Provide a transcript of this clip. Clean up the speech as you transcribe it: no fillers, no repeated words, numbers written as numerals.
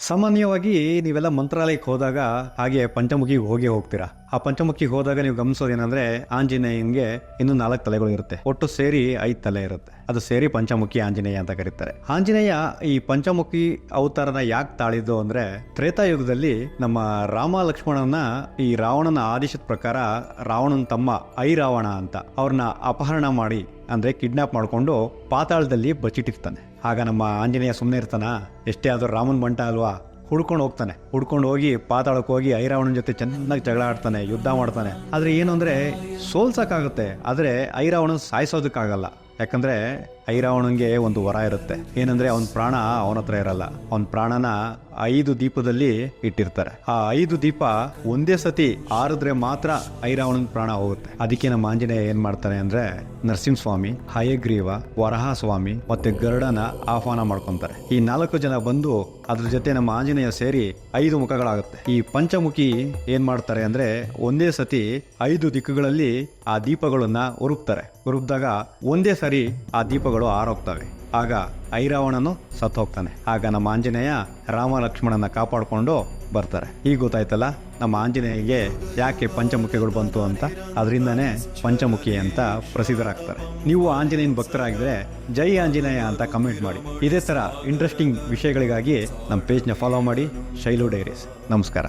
ಸಾಮಾನ್ಯವಾಗಿ ನೀವೆಲ್ಲ ಮಂತ್ರಾಲಯಕ್ಕೆ ಹೋದಾಗ ಹಾಗೆ ಪಂಚಮುಖಿಗೆ ಹೋಗ್ತೀರಾ. ಆ ಪಂಚಮುಖಿಗೆ ಹೋದಾಗ ನೀವು ಗಮನಿಸೋದೇನಂದ್ರೆ ಆಂಜನೇಯಂಗೆ ಇನ್ನು 4 ತಲೆಗಳು ಇರುತ್ತೆ. ಒಟ್ಟು ಸೇರಿ 5 ತಲೆ ಇರುತ್ತೆ. ಅದು ಸೇರಿ ಪಂಚಮುಖಿ ಆಂಜನೇಯ ಅಂತ ಕರೀತಾರೆ. ಆಂಜನೇಯ ಈ ಪಂಚಮುಖಿ ಅವತಾರನ ಯಾಕೆ ತಾಳಿದ್ದು ಅಂದ್ರೆ, ತ್ರೇತಾಯುಗದಲ್ಲಿ ನಮ್ಮ ರಾಮ ಲಕ್ಷ್ಮಣನ ಈ ರಾವಣನ ಆದೇಶದ ಪ್ರಕಾರ ರಾವಣನ ತಮ್ಮ ಐರಾವಣ ಅಂತ ಅವ್ರನ್ನ ಅಪಹರಣ ಮಾಡಿ ಅಂದ್ರೆ ಕಿಡ್ನಾಪ್ ಮಾಡ್ಕೊಂಡು ಪಾತಾಳದಲ್ಲಿ ಬಚ್ಚಿಟ್ಟಿರ್ತಾನೆ. ಆಗ ನಮ್ಮ ಆಂಜನೇಯ ಸುಮ್ಮನೆ ಇರ್ತಾನ? ಎಷ್ಟೇ ಆದ್ರೂ ರಾಮನ್ ಬಂಟ ಅಲ್ವಾ, ಹುಡ್ಕೊಂಡು ಹೋಗ್ತಾನೆ. ಹುಡ್ಕೊಂಡು ಹೋಗಿ ಪಾತಾಳಕ್ಕೆ ಹೋಗಿ ಐರಾವಣನ ಜೊತೆ ಚೆನ್ನಾಗಿ ಜಗಳ ಆಡ್ತಾನೆ, ಯುದ್ಧ ಮಾಡ್ತಾನೆ. ಆದ್ರೆ ಏನು ಅಂದ್ರೆ ಸೋಲ್ಸಕ್ಕಾಗುತ್ತೆ, ಆದ್ರೆ ಐರಾವಣನ ಸಾಯಿಸೋದಕ್ಕಾಗಲ್ಲ. ಯಾಕಂದ್ರೆ ಐರಾವಣನ್ಗೆ ಒಂದು ವರ ಇರುತ್ತೆ. ಏನಂದ್ರೆ ಅವನ ಪ್ರಾಣ ಅವನ ಹತ್ರ ಇರಲ್ಲ. ಅವನ ಪ್ರಾಣನ 5 ದೀಪದಲ್ಲಿ ಇಟ್ಟಿರ್ತಾರೆ. ಆ 5 ದೀಪ ಒಂದೇ ಸತಿ ಆರಿದ್ರೆ ಮಾತ್ರ ಐರಾವಣನ ಪ್ರಾಣ ಹೋಗುತ್ತೆ. ಅದಕ್ಕೆ ನಮ್ಮ ಆಂಜನೇಯ ಏನ್ ಮಾಡ್ತಾನೆ ಅಂದ್ರೆ, ನರಸಿಂಹಸ್ವಾಮಿ, ಹಯಗ್ರೀವ, ವರಹ ಸ್ವಾಮಿ ಮತ್ತೆ ಗರುಡನ ಆಹ್ವಾನ ಮಾಡ್ಕೊಂತಾರೆ. ಈ 4 ಜನ ಬಂದು ಅದ್ರ ಜೊತೆ ನಮ್ಮ ಆಂಜನೇಯ ಸೇರಿ 5 ಮುಖಗಳಾಗುತ್ತೆ. ಈ ಪಂಚಮುಖಿ ಏನ್ ಮಾಡ್ತಾರೆ ಅಂದ್ರೆ, ಒಂದೇ ಸತಿ 5 ದಿಕ್ಕುಗಳಲ್ಲಿ ಆ ದೀಪಗಳನ್ನ ಉರುಪ್ತಾರೆ. ಉರುಪ್ದಾಗ ಒಂದೇ ಸರಿ ಆ ದೀಪಗಳು ಆರೋಗ್ತವೆ. ಆಗ ಐರಾವಣನು ಸತ್ತು ಹೋಗ್ತಾನೆ. ಆಗ ನಮ್ಮ ಆಂಜನೇಯ ರಾಮ ಲಕ್ಷ್ಮಣನ ಕಾಪಾಡಿಕೊಂಡು ಬರ್ತಾರೆ. ಈಗ ಗೊತ್ತಾಯ್ತಲ್ಲ ನಮ್ಮ ಆಂಜನೇಯಗೆ ಯಾಕೆ ಪಂಚಮುಖಿಗಳು ಬಂತು ಅಂತ. ಅದರಿಂದನೇ ಪಂಚಮುಖಿ ಅಂತ ಪ್ರಸಿದ್ಧರಾಗ್ತಾರೆ. ನೀವು ಆಂಜನೇಯನ ಭಕ್ತರಾಗಿದ್ರೆ ಜೈ ಆಂಜನೇಯ ಅಂತ ಕಮೆಂಟ್ ಮಾಡಿ. ಇದೇ ತರ ಇಂಟ್ರೆಸ್ಟಿಂಗ್ ವಿಷಯಗಳಿಗಾಗಿ ನಮ್ಮ ಪೇಜ್ನ ಫಾಲೋ ಮಾಡಿ. ಶೈಲು ಡೈರೀಸ್. ನಮಸ್ಕಾರ.